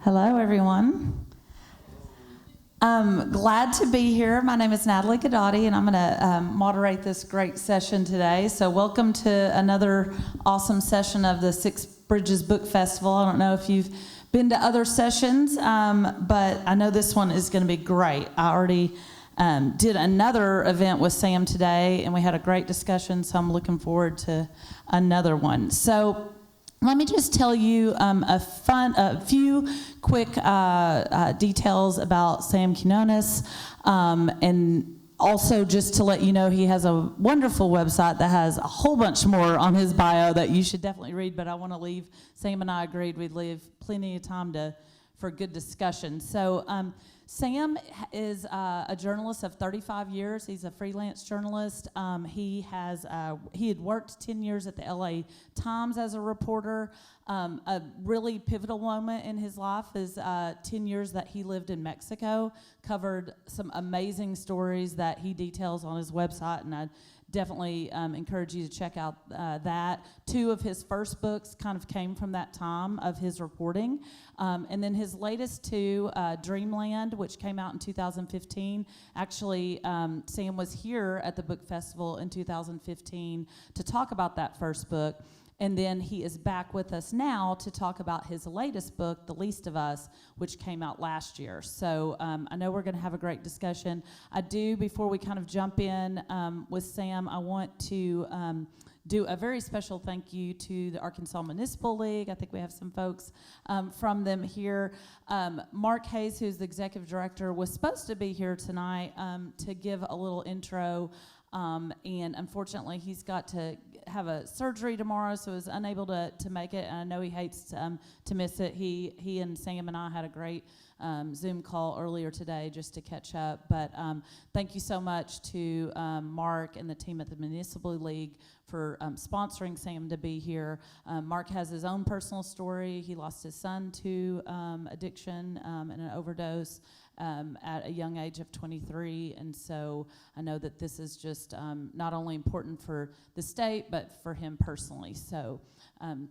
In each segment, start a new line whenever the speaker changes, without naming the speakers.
Hello, everyone. I'm glad to be here. My name is Natalie Gaddotti, and I'm going to moderate this great session today. So welcome to another awesome session of the Six Bridges Book Festival. I don't know if you've been to other sessions, but I know this one is going to be great. I already did another event with Sam today, and we had a great discussion, so I'm looking forward to another one. So let me just tell you a few quick details about Sam Quinones, and also just to let you know he has a wonderful website that has a whole bunch more on his bio that you should definitely read, but I want to leave, Sam and I agreed we'd leave plenty of time for good discussion. So Sam is a journalist of 35 years. He's a freelance journalist. He had worked 10 years at the LA Times as a reporter. A really pivotal moment in his life is 10 years that he lived in Mexico, covered some amazing stories that he details on his website, and I definitely encourage you to check out that. Two of his first books kind of came from that time of his reporting. And then his latest two, Dreamland, which came out in 2015. Actually, Sam was here at the book festival in 2015 to talk about that first book. And then he is back with us now to talk about his latest book, The Least of Us, which came out last year. So I know we're going to have a great discussion. Before we kind of jump in with Sam, I want to do a very special thank you to the Arkansas Municipal League. I think we have some folks from them here. Mark Hayes, who's the executive director, was supposed to be here tonight to give a little intro. And unfortunately, he's got to have a surgery tomorrow, so is unable to make it. And I know he hates to miss it. He and Sam and I had a great Zoom call earlier today just to catch up. But thank you so much to Mark and the team at the Municipal League for sponsoring Sam to be here. Mark has his own personal story. He lost his son to addiction and an overdose at a young age of 23, and so I know that this is just not only important for the state, but for him personally, so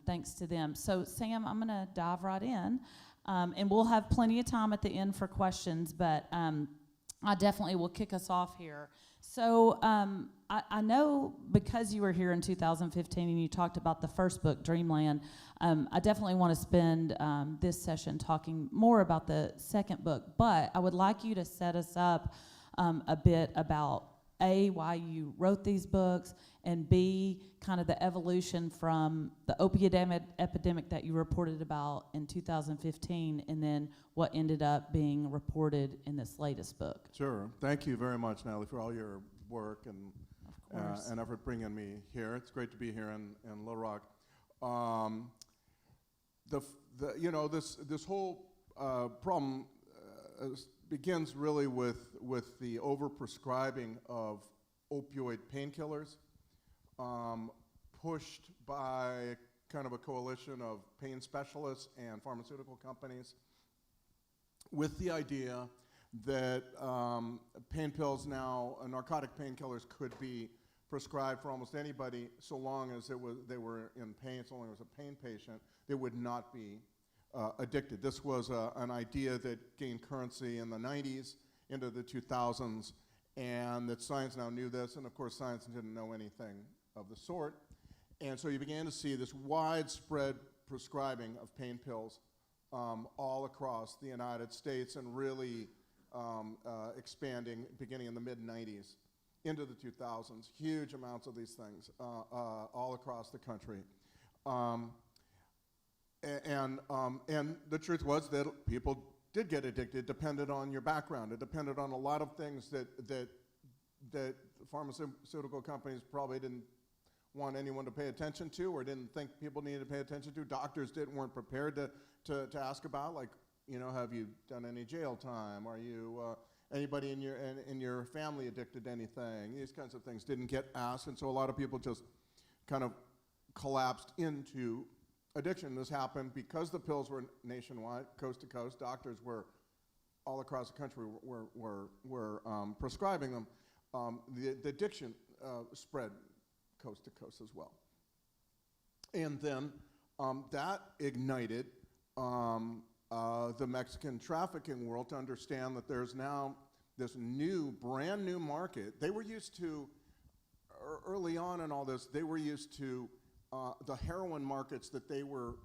thanks to them. So Sam, I'm going to dive right in, and we'll have plenty of time at the end for questions, but I definitely will kick us off here. So I know because you were here in 2015 and you talked about the first book, Dreamland, I definitely want to spend this session talking more about the second book, but I would like you to set us up a bit about A, why you wrote these books, and B, kind of the evolution from the opiate epidemic that you reported about in 2015, and then what ended up being reported in this latest book.
Sure. Thank you very much, Natalie, for all your work and effort bringing me here. It's great to be here in Little Rock. This whole problem begins really with the overprescribing of opioid painkillers, pushed by kind of a coalition of pain specialists and pharmaceutical companies, with the idea that pain pills now, narcotic painkillers, could be prescribed for almost anybody so long as they were in pain, so long as it was a pain patient, they would not be addicted. This was an idea that gained currency in the 90s into the 2000s, and that science now knew this, and of course science didn't know anything of the sort. And so you began to see this widespread prescribing of pain pills all across the United States, and really expanding beginning in the mid-90s into the 2000s. Huge amounts of these things all across the country. And the truth was that people did get addicted. It depended on your background. It depended on a lot of things that pharmaceutical companies probably didn't want anyone to pay attention to, or didn't think people needed to pay attention to. Doctors weren't prepared to ask about, like, have you done any jail time? Are you anybody in your family addicted to anything? These kinds of things didn't get asked, and so a lot of people just kind of collapsed into addiction. This happened because the pills were nationwide, coast to coast. Doctors were all across the country were prescribing them. The addiction spread coast to coast as well. And then that ignited the Mexican trafficking world to understand that there's now this brand new market. They were used to, early on in all this, they were used to the heroin markets that they were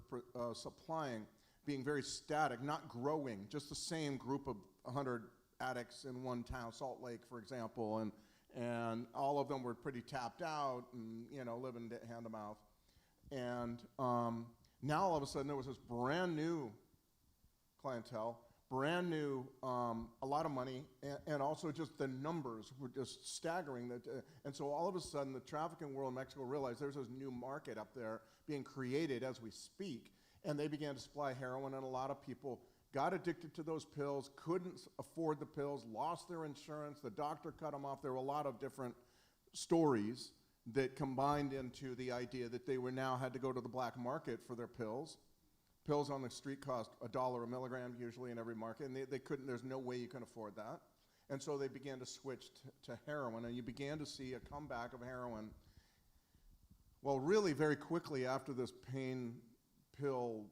supplying being very static, not growing, just the same group of 100 addicts in one town, Salt Lake, for example, and all of them were pretty tapped out and, living hand to mouth. And now all of a sudden there was this brand new clientele, brand new, a lot of money, and also just the numbers were just staggering. And so all of a sudden the trafficking world in Mexico realized there's this new market up there being created as we speak, and they began to supply heroin, and a lot of people got addicted to those pills, couldn't afford the pills, lost their insurance, the doctor cut them off. There were a lot of different stories that combined into the idea that they now had to go to the black market for their pills. Pills on the street cost $1 a milligram usually in every market, and they couldn't, there's no way you can afford that. And so they began to switch to heroin, and you began to see a comeback of heroin. Well, really very quickly after this pain pill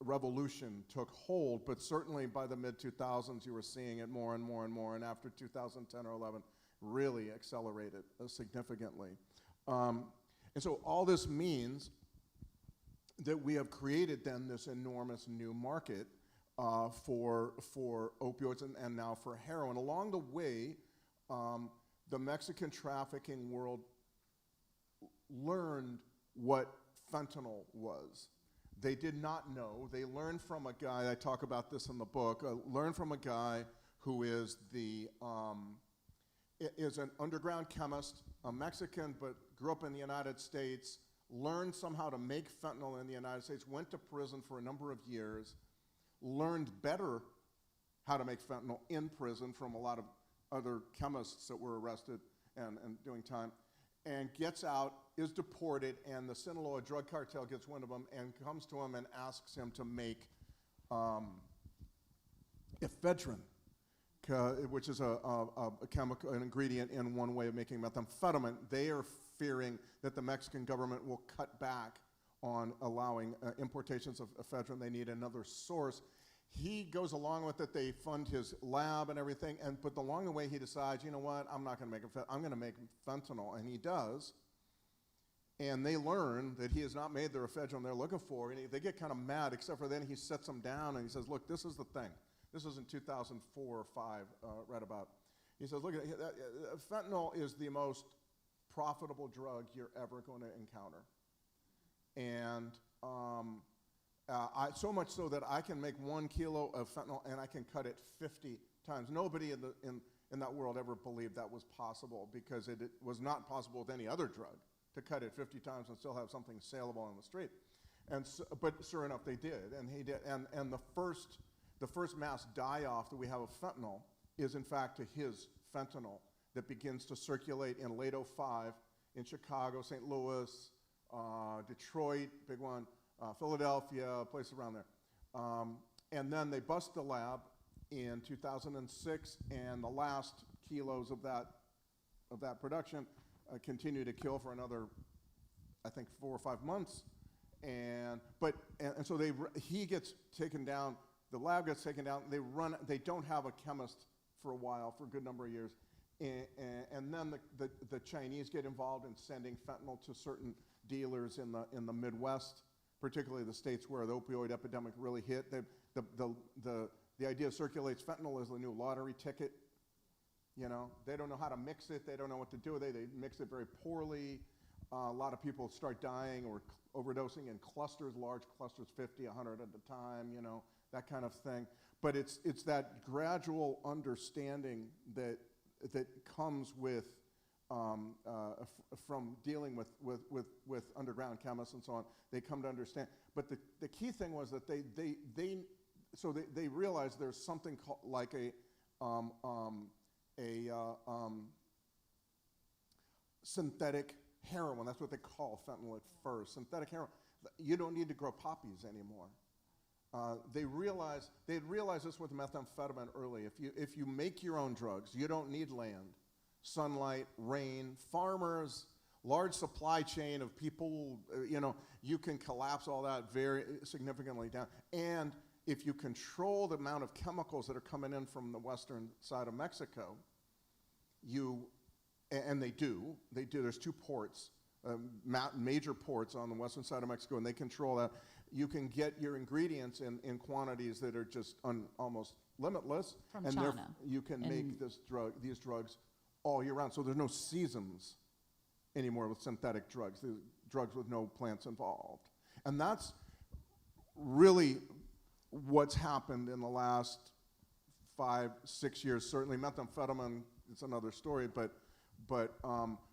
revolution took hold, but certainly by the mid-2000s you were seeing it more and more and more, and after 2010 or 11 really accelerated significantly. And so all this means that we have created then this enormous new market for opioids and now for heroin. Along the way, the Mexican trafficking world learned what fentanyl was. They did not know. They learned from a guy, I talk about this in the book, learned from a guy who is is an underground chemist, a Mexican, but grew up in the United States, learned somehow to make fentanyl in the United States, went to prison for a number of years, learned better how to make fentanyl in prison from a lot of other chemists that were arrested and doing time, and gets out, is deported, and the Sinaloa drug cartel gets wind of him and comes to him and asks him to make ephedrine, which is a chemical, an ingredient in one way of making methamphetamine. They are fearing that the Mexican government will cut back on allowing importations of ephedrine. They need another source. He goes along with it. They fund his lab and everything, but along the way he decides, you know what, I'm not going to make I'm going to make fentanyl, and he does. And they learn that he has not made the ephedrine they're looking for, and they get kind of mad, except for then he sets them down and he says, look, this is the thing. This was in 2004 or 5, right about. He says, look, fentanyl is the most profitable drug you're ever going to encounter. And so much so that I can make 1 kilo of fentanyl and I can cut it 50 times. Nobody in that world ever believed that was possible, because it was not possible with any other drug to cut it 50 times and still have something saleable on the street. And so, but sure enough, they did, and he did. And the first mass die-off that we have of fentanyl is in fact to his fentanyl that begins to circulate in late '05 in Chicago, St. Louis, Detroit, big one, Philadelphia, places around there. And then they bust the lab in 2006, and the last kilos of that production continue to kill for another, I think, 4 or 5 months. And so he gets taken down, the lab gets taken down, they don't have a chemist for a while, for a good number of years. And then the Chinese get involved in sending fentanyl to certain dealers in the Midwest, particularly the states where the opioid epidemic really hit. The idea circulates fentanyl as the new lottery ticket. You know, they don't know how to mix it. They don't know what to do with it. They mix it very poorly. A lot of people start dying or overdosing in clusters, large clusters, 50, 100 at a time, you know, that kind of thing. But it's that gradual understanding that comes with from dealing with underground chemists and so on. They come to understand. But the key thing was that they realized there's something called like a synthetic heroin. That's what they call fentanyl at first. Synthetic heroin. You don't need to grow poppies anymore. They had realized this with methamphetamine early. If you make your own drugs, you don't need land, sunlight, rain, farmers, large supply chain of people. You know, you can collapse all that very significantly down. And if you control the amount of chemicals that are coming in from the western side of Mexico, and they do, there's 2 ports, major ports on the western side of Mexico, and they control that. You can get your ingredients in quantities that are just almost limitless.
From
and
China.
You can make these drugs all year round. So there's no seasons anymore with synthetic drugs, the drugs with no plants involved. And that's really what's happened in the last 5-6 years. Certainly methamphetamine, it's another story, but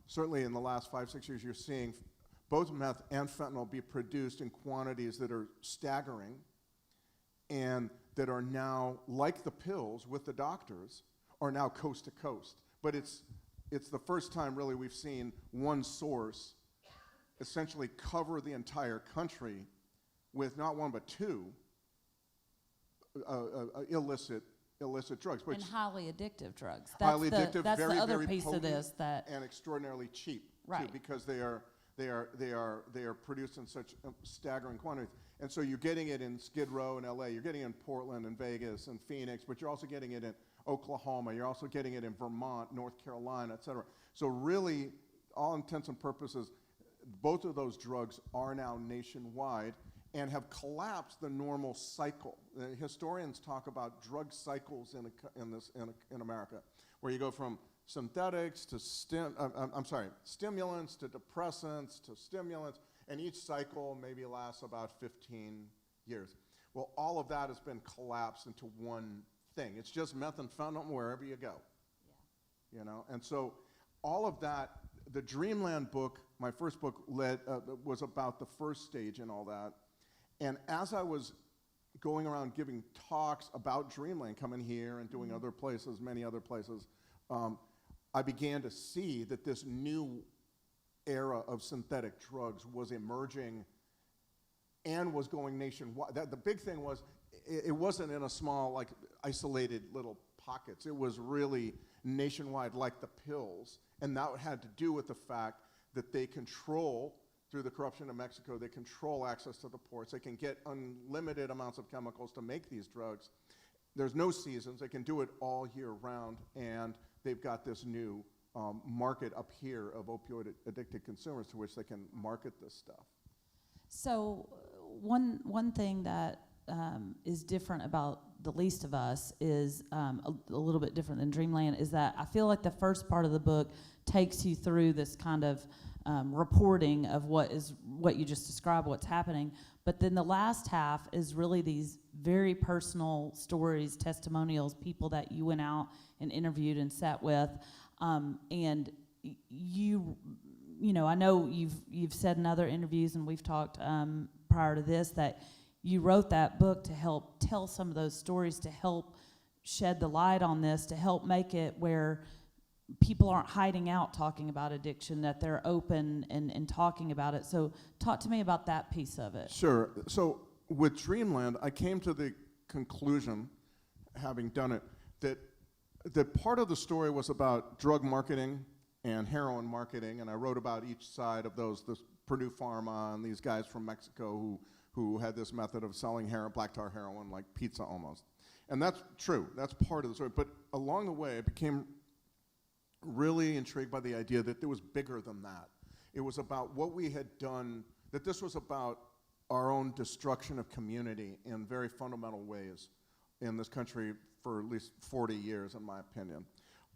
certainly in the last 5-6 years, you're seeing both meth and fentanyl be produced in quantities that are staggering and that are now, like the pills with the doctors, are now coast to coast. But it's the first time really we've seen one source essentially cover the entire country with not 1 but 2 illicit drugs.
And highly addictive drugs.
Highly addictive,
that's
very,
the other
very
piece
potent
of this that
and extraordinarily cheap,
right.
too, because they are produced in such staggering quantities. And so you're getting it in Skid Row in LA, you're getting it in Portland and Vegas and Phoenix, but you're also getting it in Oklahoma, you're also getting it in Vermont, North Carolina, et cetera. So really, all intents and purposes, both of those drugs are now nationwide and have collapsed the normal cycle. Historians talk about drug cycles in America, where you go from synthetics to stimulants to depressants to stimulants, and each cycle maybe lasts about 15 years. Well, all of that has been collapsed into one thing. It's just meth and fentanyl wherever you go. Yeah. You know, and so all of that, the Dreamland book, my first book, was about the first stage in all that. And as I was going around giving talks about Dreamland, coming here and doing other places, many other places, I began to see that this new era of synthetic drugs was emerging and was going nationwide. The big thing was, it wasn't in a small, like, isolated little pockets. It was really nationwide, like the pills. And that had to do with the fact that they control, through the corruption of Mexico, they control access to the ports. They can get unlimited amounts of chemicals to make these drugs. There's no seasons. They can do it all year round. And they've got this new market up here of opioid-addicted consumers to which they can market this stuff.
So one thing that is different about The Least of Us is a little bit different than Dreamland, is that I feel like the first part of the book takes you through this kind of reporting of what you just described, what's happening. But then the last half is really these very personal stories, testimonials, people that you went out and interviewed and sat with. And you know, I know you've said in other interviews, and we've talked prior to this, that you wrote that book to help tell some of those stories, to help shed the light on this, to help make it where people aren't hiding out talking about addiction, that they're open and talking about it. So talk to me about that piece of it.
Sure. So with Dreamland, I came to the conclusion, having done it, that part of the story was about drug marketing and heroin marketing, and I wrote about each side of those, this Purdue Pharma and these guys from Mexico who had this method of selling black tar heroin like pizza almost. And that's true. That's part of the story. But along the way, I became really intrigued by the idea that there was bigger than that. It was about what we had done, that this was about our own destruction of community in very fundamental ways in this country for at least 40 years, in my opinion.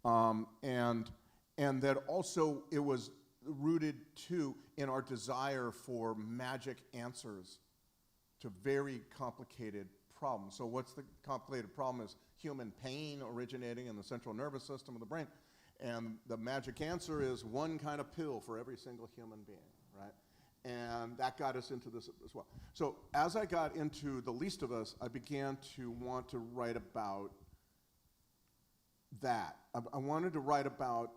And that also it was rooted, too, in our desire for magic answers to very complicated problems. So what's the complicated problem is human pain originating in the central nervous system of the brain. And the magic answer is one kind of pill for every single human being, right? And that got us into this as well. So as I got into The Least of Us, I began to want to write about that. I wanted to write about,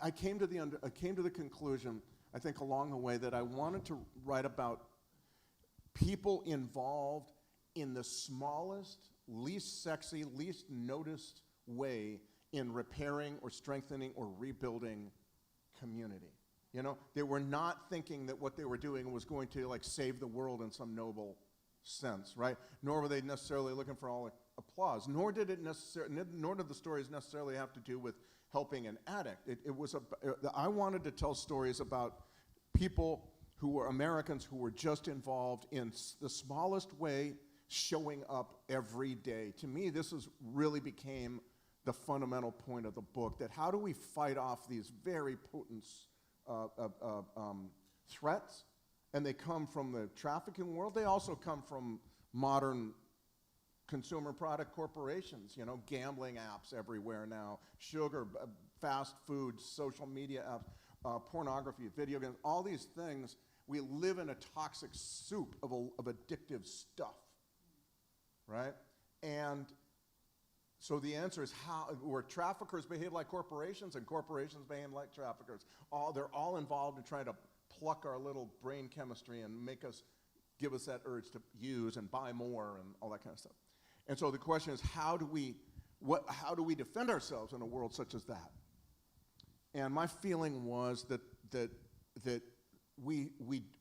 I came to the conclusion, I think along the way, that I wanted to write about people involved in the smallest, least sexy, least noticed way in repairing or strengthening or rebuilding community. You know, they were not thinking that what they were doing was going to like save the world in some noble sense, right? Nor were they necessarily looking for all applause. Nor did the stories necessarily have to do with helping an addict. I wanted to tell stories about people who were Americans who were just involved in the smallest way, showing up every day. To me, this really became the fundamental point of the book, that how do we fight off these very potent threats? And they come from the trafficking world. They also come from modern consumer product corporations, gambling apps everywhere now, sugar, fast food, social media apps, pornography, video games, all these things. We live in a toxic soup of addictive stuff, right? And so the answer is where traffickers behave like corporations and corporations behave like traffickers. They're all involved in trying to pluck our little brain chemistry and give us that urge to use and buy more and all that kind of stuff. And so the question is, how do we defend ourselves in a world such as that? And my feeling was that we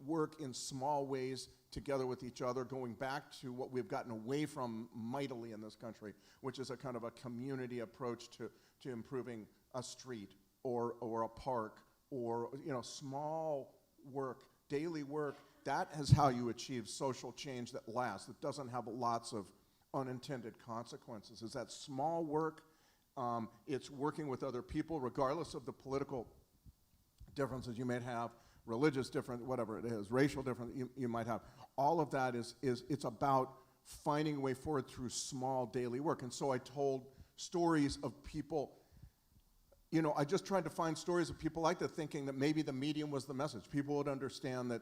work in small ways together with each other, going back to what we've gotten away from mightily in this country, which is a kind of a community approach to improving a street or a park or small work, daily work. That is how you achieve social change that lasts, that doesn't have lots of unintended consequences. Is that small work? It's working with other people, regardless of the political differences you may have, religious difference, whatever it is, racial difference you might have. All of that it's about finding a way forward through small daily work. And so I told stories of people. I just tried to find stories of people like that, thinking that maybe the medium was the message. People would understand that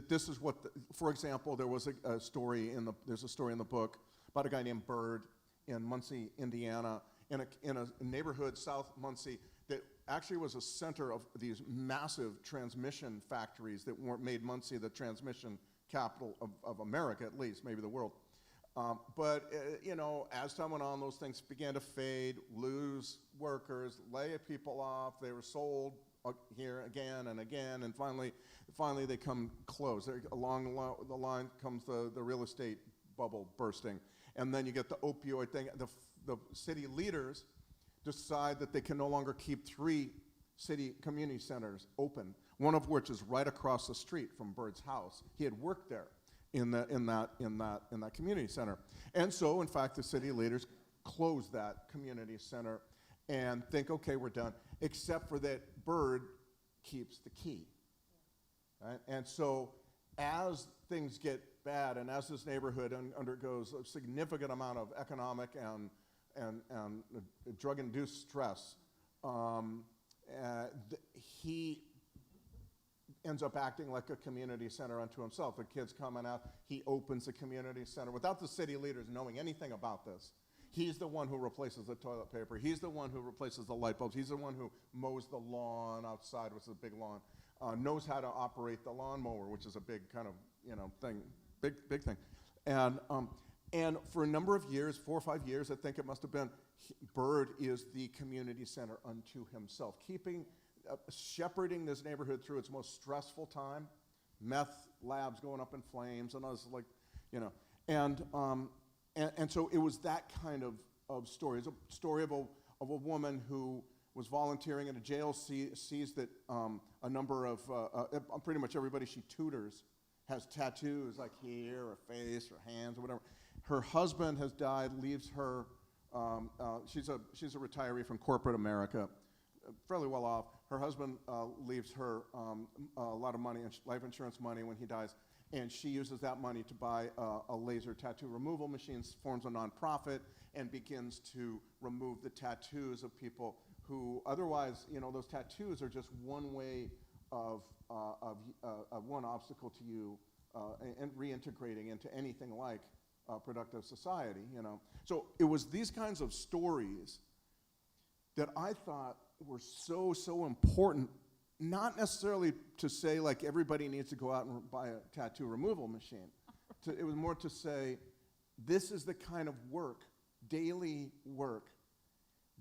this is what. For example, there's a story in the book about a guy named Bird in Muncie, Indiana, in a neighborhood, South Muncie, that actually was a center of these massive transmission factories that made Muncie the transmission capital of America, at least, maybe the world. But as time went on, those things began to fade, lose workers, lay people off. They were sold here again and again, and finally they come close. Along the line comes the real estate bubble bursting, and then you get the opioid thing. The city leaders decide that they can no longer keep 3 city community centers open, one of which is right across the street from Bird's house. He had worked there in that community center. And so, in fact, the city leaders close that community center and think, okay, we're done, except for that Bird keeps the key. Right? And so as things get bad and as this neighborhood undergoes a significant amount of economic and drug-induced stress, he ends up acting like a community center unto himself. The kids coming out, he opens a community center without the city leaders knowing anything about this. He's the one who replaces the toilet paper. He's the one who replaces the light bulbs. He's the one who mows the lawn outside, which is a big lawn, knows how to operate the lawnmower, which is a big kind of thing, big thing. And for a number of years, 4 or 5 years, I think it must have been, Bird is the community center unto himself, shepherding this neighborhood through its most stressful time, meth labs going up in flames, and I was like, and so it was that kind of story. It's a story of a woman who was volunteering in a jail, sees that a number of, pretty much everybody she tutors has tattoos, like here, or face, or hands, or whatever. Her husband has died, leaves her, she's a retiree from corporate America, fairly well off. Her husband leaves her a lot of money, life insurance money when he dies, and she uses that money to buy a laser tattoo removal machine, forms a nonprofit, and begins to remove the tattoos of people who otherwise, those tattoos are just one way of one obstacle to you and reintegrating into anything like productive society, So it was these kinds of stories that I thought were so important, not necessarily to say like everybody needs to go out and buy a tattoo removal machine. It was more to say, this is the kind of work, daily work,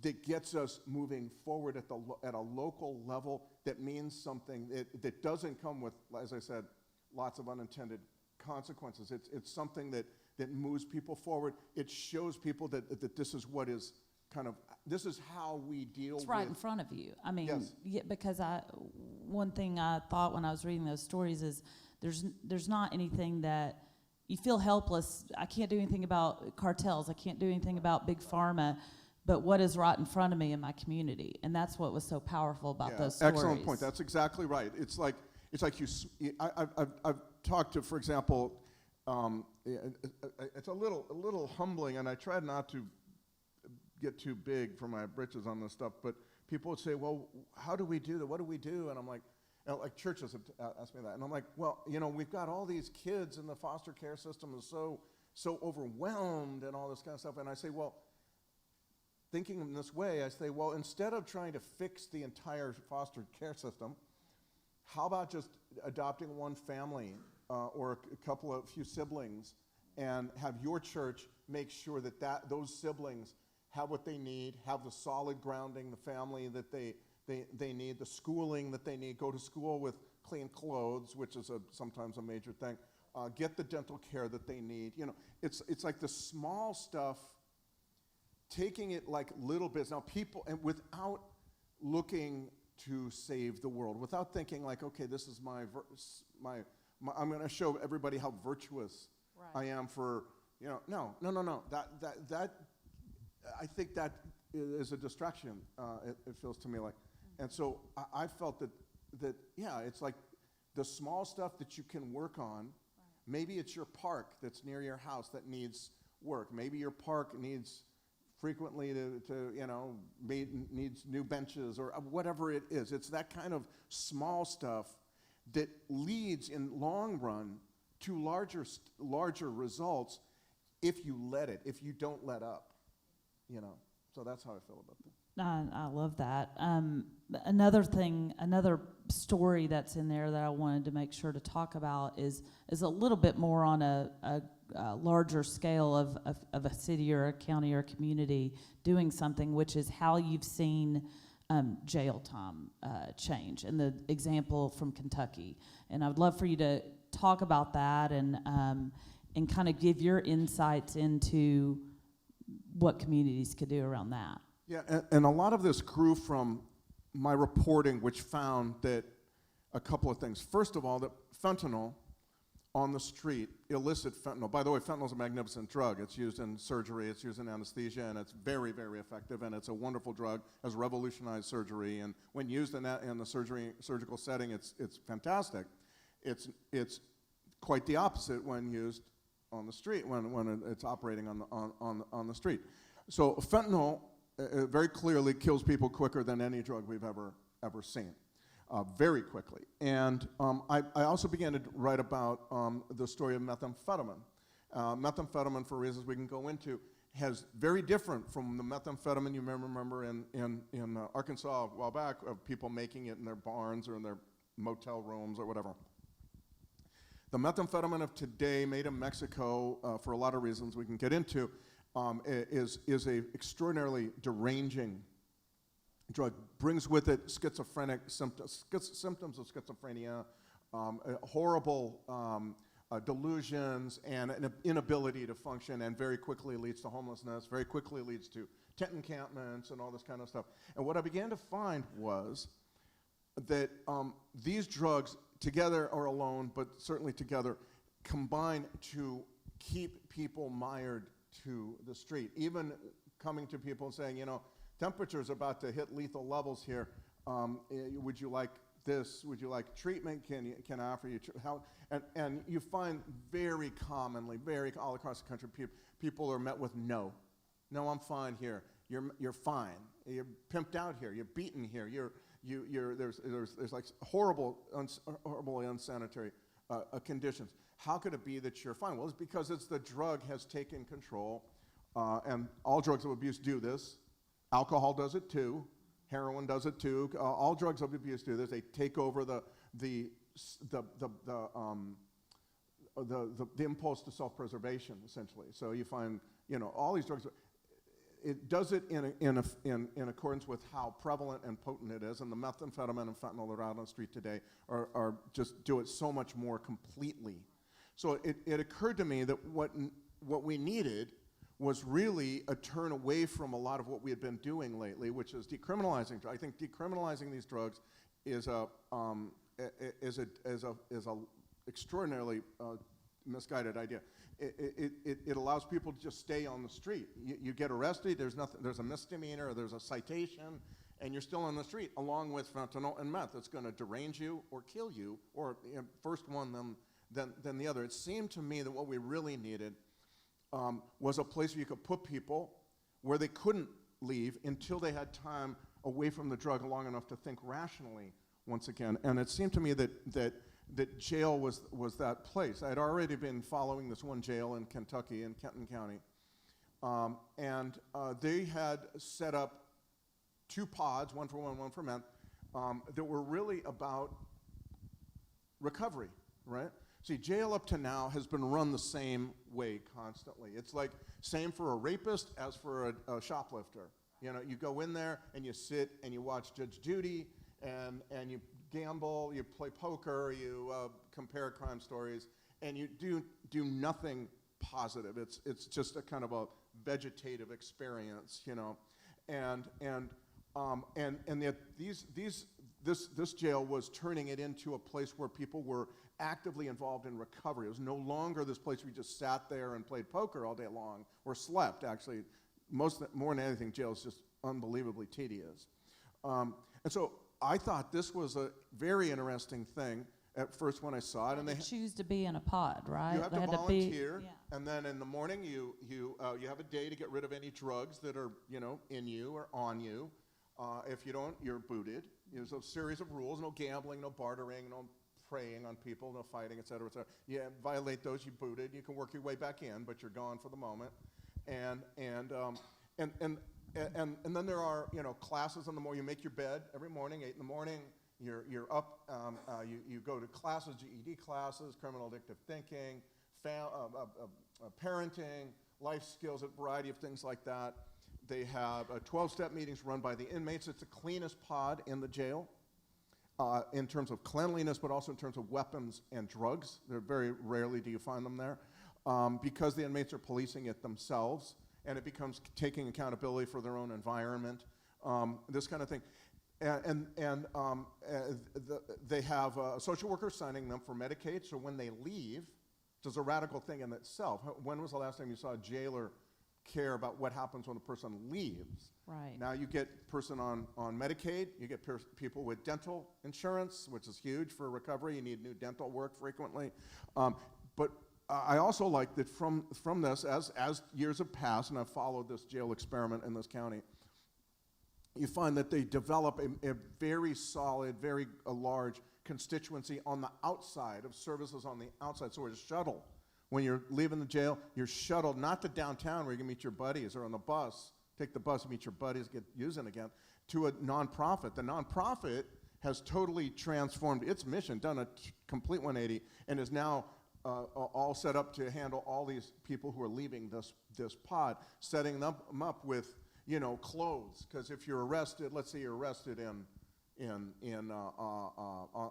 that gets us moving forward at a local level that means something, that doesn't come with, as I said, lots of unintended consequences. It's something that moves people forward. It shows people that this is what is this is how we deal with.
It's right in front of you. I mean,
Yes.
yeah, because one thing I thought when I was reading those stories is there's not anything that you feel helpless. I can't do anything about cartels. I can't do anything about big pharma. But what is right in front of me in my community? And that's what was so powerful about those stories.
Excellent point. That's exactly right. It's like I've talked to, for example, it's a little humbling, and I try not to get too big for my britches on this stuff, but people would say, well, how do we do that? What do we do? And I'm like, churches have asked me that. And I'm like, well, we've got all these kids, and the foster care system is so overwhelmed and all this kind of stuff. And I say, well, thinking in this way, I say, well, instead of trying to fix the entire foster care system, how about just adopting one family or a few siblings, and have your church make sure that those siblings have what they need, have the solid grounding, the family that they need, the schooling that they need, go to school with clean clothes, which is sometimes a major thing, get the dental care that they need. It's like the small stuff, taking it like little bits. Now people, and without looking to save the world, without thinking like, okay, this is my I'm going to show everybody how virtuous I am for, no. That I think that is a distraction, it feels to me like. And so I felt that it's like the small stuff that you can work on. Maybe it's your park that's near your house that needs work. Maybe your park needs frequently needs new benches or whatever it is. It's that kind of small stuff that leads in long run to larger results if you if you don't let up. So that's how I feel about that.
I love that. Another story that's in there that I wanted to make sure to talk about is a little bit more on a larger scale of a city or a county or a community doing something, which is how you've seen jail time change, and the example from Kentucky. And I would love for you to talk about that and kind of give your insights into what communities could do around that.
Yeah, and a lot of this grew from my reporting, which found that a couple of things. First of all, that fentanyl on the street, illicit fentanyl. By the way, fentanyl is a magnificent drug. It's used in surgery, it's used in anesthesia, and it's very, very effective, and it's a wonderful drug, has revolutionized surgery, and when used in the surgical setting, it's fantastic. It's quite the opposite when used on the street, when it's operating on the street. So fentanyl very clearly kills people quicker than any drug we've ever seen. Very quickly. And I also began to write about the story of methamphetamine. Methamphetamine, for reasons we can go into, has very different from the methamphetamine you may remember in Arkansas a while back, of people making it in their barns or in their motel rooms or whatever. The methamphetamine of today, made in Mexico, for a lot of reasons we can get into, is a extraordinarily deranging drug. Brings with it schizophrenic symptoms of schizophrenia, horrible delusions, and an inability to function, and very quickly leads to homelessness, very quickly leads to tent encampments and all this kind of stuff. And what I began to find was that these drugs, together or alone, but certainly together, combine to keep people mired to the street. Even coming to people and saying, temperature's about to hit lethal levels here. Would you like this? Would you like treatment? Can I offer you how? And you find very commonly, all across the country, people are met with no. No, I'm fine here. You're fine. You're pimped out here. You're beaten here. There's like horribly unsanitary conditions. How could it be that you're fine? Well, it's because the drug has taken control, and all drugs of abuse do this. Alcohol does it too. Heroin does it too. All drugs of abuse do this. They take over the impulse to self-preservation, essentially. So you find, all these drugs. It does it in accordance with how prevalent and potent it is, and the methamphetamine and fentanyl that are out on the street today are just do it so much more completely. So it occurred to me that what we needed was really a turn away from a lot of what we had been doing lately, which is decriminalizing. I think decriminalizing these drugs is a extraordinarily misguided idea. It allows people to just stay on the street. You get arrested, there's a misdemeanor, or there's a citation, and you're still on the street, along with fentanyl and meth. It's going to derange you or kill you, or first one then the other. It seemed to me that what we really needed was a place where you could put people where they couldn't leave until they had time away from the drug long enough to think rationally once again. And it seemed to me that jail was that place. I had already been following this one jail in Kentucky, in Kenton County, and they had set up 2 pods, one for women, one for men, that were really about recovery, right? See, jail up to now has been run the same way constantly. It's like same for a rapist as for a shoplifter. You know, you go in there and you sit and you watch Judge Judy and you gamble, you play poker, you compare crime stories, and you do nothing positive. It's just a kind of a vegetative experience, you know, and yet this jail was turning it into a place where people were actively involved in recovery. It was no longer this place where you just sat there and played poker all day long, or slept, actually. More than anything, jail is just unbelievably tedious. And so I thought this was a very interesting thing at first when I saw it. And they
choose to be in a pod, right?
You have to volunteer,
yeah.
And then in the morning you have a day to get rid of any drugs that are, you know, in you or on you. If you don't, you're booted. There's a series of rules: no gambling, no bartering, no preying on people, no fighting, et cetera, et cetera. You violate those, you booted. You can work your way back in, but you're gone for the moment. And then there are, you know, classes in the morning. You make your bed every morning, 8 in the morning. You're up. You go to classes, GED classes, criminal addictive thinking, parenting, life skills, a variety of things like that. They have 12-step meetings run by the inmates. It's the cleanest pod in the jail in terms of cleanliness, but also in terms of weapons and drugs. Very rarely do you find them there because the inmates are policing it themselves, and it becomes taking accountability for their own environment, this kind of thing. They have a social worker signing them for Medicaid, so when they leave, which is a radical thing in itself. When was the last time you saw a jailer care about what happens when a person leaves?
Right.
Now you get person on Medicaid, you get people with dental insurance, which is huge for recovery. You need new dental work frequently. But I also like that from this, as years have passed, and I've followed this jail experiment in this county, you find that they develop a very solid, very large constituency on the outside of services on the outside. So it's shuttle. When you're leaving the jail, you're shuttled not to downtown where you can meet your buddies, or on the bus, take the bus and meet your buddies, get using again, to a nonprofit. The nonprofit has totally transformed its mission, done a complete 180, and is now all set up to handle all these people who are leaving this pod, setting them up with, you know, clothes. Because if you're arrested, let's say you're arrested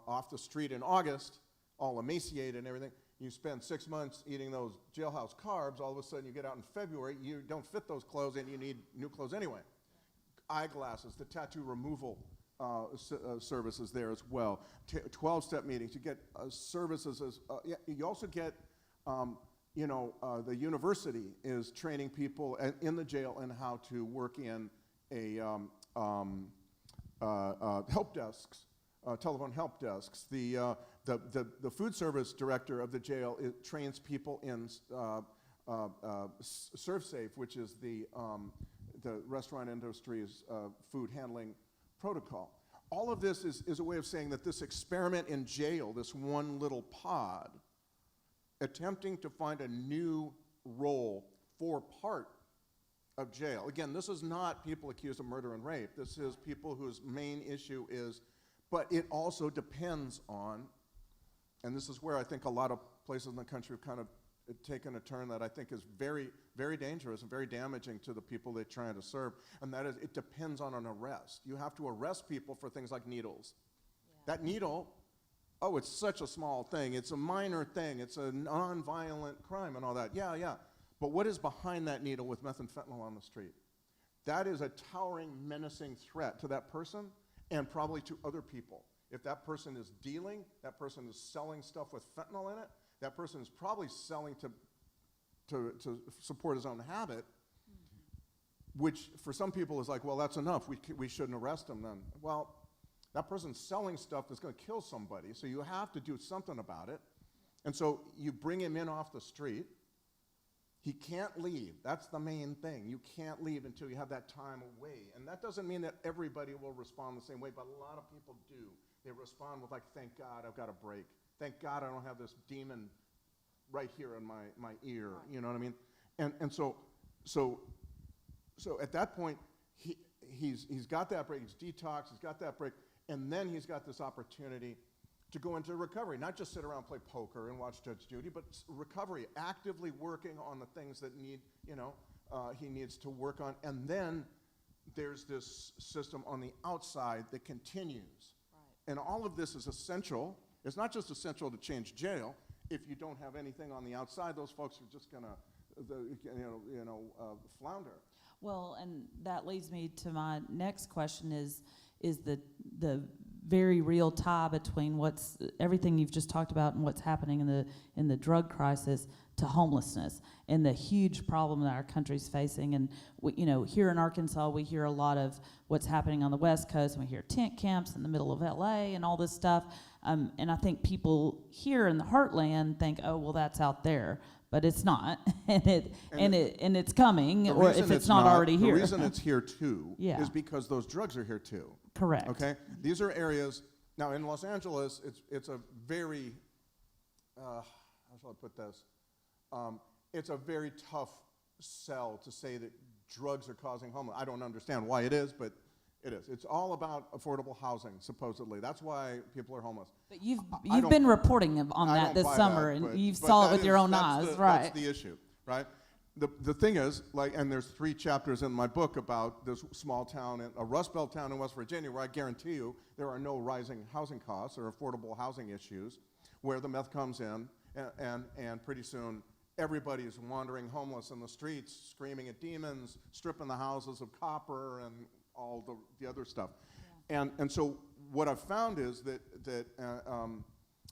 off the street in August, all emaciated and everything, you spend 6 months eating those jailhouse carbs, all of a sudden you get out in February, you don't fit those clothes and you need new clothes anyway. Eyeglasses, the tattoo removal services there as well. 12-step meetings, you get services as, you also get, the university is training people in the jail in how to work in help desks, telephone help desks. The food service director of the jail trains people in ServSafe, which is the restaurant industry's food handling protocol. All of this is a way of saying that this experiment in jail, this one little pod, attempting to find a new role for part of jail. Again, this is not people accused of murder and rape. This is people whose main issue is, but it also depends on, and this is where I think a lot of places in the country have kind of taken a turn that I think is very, very dangerous and very damaging to the people they're trying to serve, and that is it depends on an arrest. You have to arrest people for things like needles. Yeah. That needle oh, it's such a small thing. It's a minor thing. It's a non-violent crime and all that. Yeah, yeah. But what is behind that needle with meth and fentanyl on the street? That is a towering, menacing threat to that person and probably to other people. If that person is dealing, that person is selling stuff with fentanyl in it, that person is probably selling to support his own habit, which for some people is like, well, that's enough. We shouldn't arrest him then. Well, that person's selling stuff that's going to kill somebody, so you have to do something about it. And so you bring him in off the street. He can't leave. That's the main thing. You can't leave until you have that time away. And that doesn't mean that everybody will respond the same way, but a lot of people do. They respond with like, thank God I've got a break. Thank God I don't have this demon right here in my ear. You know what I mean? And so at that point, he's got that break. He's detoxed. He's got that break. And then he's got this opportunity to go into recovery, not just sit around, play poker and watch Judge Judy, but recovery, actively working on the things that he needs to work on. And then there's this system on the outside that continues. Right. And all of this is essential. It's not just essential to change jail. If you don't have anything on the outside, those folks are just gonna, flounder.
Well, and that leads me to my next question is the very real tie between everything you've just talked about and what's happening in the drug crisis to homelessness and the huge problem that our country's facing. And here in Arkansas, we hear a lot of what's happening on the West Coast, and we hear tent camps in the middle of LA and all this stuff. And I think people here in the heartland think, oh, well, that's out there. But it's not, and it's coming, or if it's not already here.
The reason it's here too
Yeah.
is because those drugs are here too.
Correct.
Okay, these are areas. Now in Los Angeles, it's a very how shall I put this? It's a very tough sell to say that drugs are causing homelessness. I don't understand why it is, but it is. It's all about affordable housing, supposedly. That's why people are homeless.
But you've been reporting on that this summer, and you saw it with your own eyes, right?
That's the issue, right? The thing is, and there's 3 chapters in my book about this small town, a Rust Belt town in West Virginia, where I guarantee you there are no rising housing costs or affordable housing issues, where the meth comes in, and pretty soon everybody's wandering homeless in the streets, screaming at demons, stripping the houses of copper and all the other stuff. Yeah. And so what I've found is that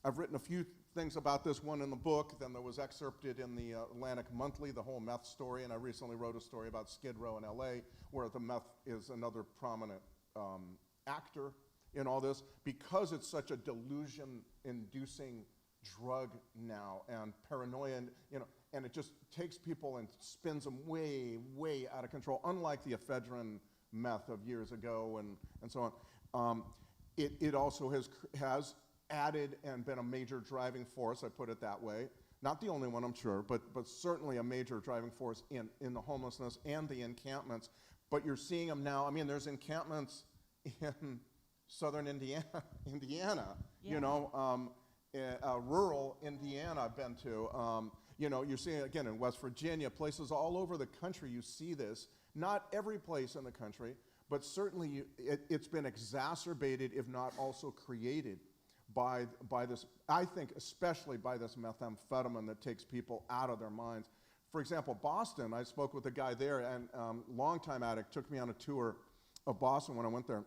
I've written a few things about this one in the book. Then there was excerpted in the Atlantic Monthly, the whole meth story, and I recently wrote a story about Skid Row in LA, where the meth is another prominent actor in all this, because it's such a delusion-inducing drug now, and paranoia, and it just takes people and spins them way, way out of control, unlike the ephedrine meth of years ago and so on. It also has added and been a major driving force, I put it that way. Not the only one, I'm sure, but certainly a major driving force in the homelessness and the encampments. But you're seeing them now. I mean, there's encampments in southern Indiana, yeah. Rural Indiana I've been to. You're seeing it again in West Virginia, places all over the country you see this. Not every place in the country, but certainly it's been exacerbated, if not also created, by this, I think especially by this methamphetamine that takes people out of their minds. For example, Boston, I spoke with a guy there, and longtime addict, took me on a tour of Boston when I went there.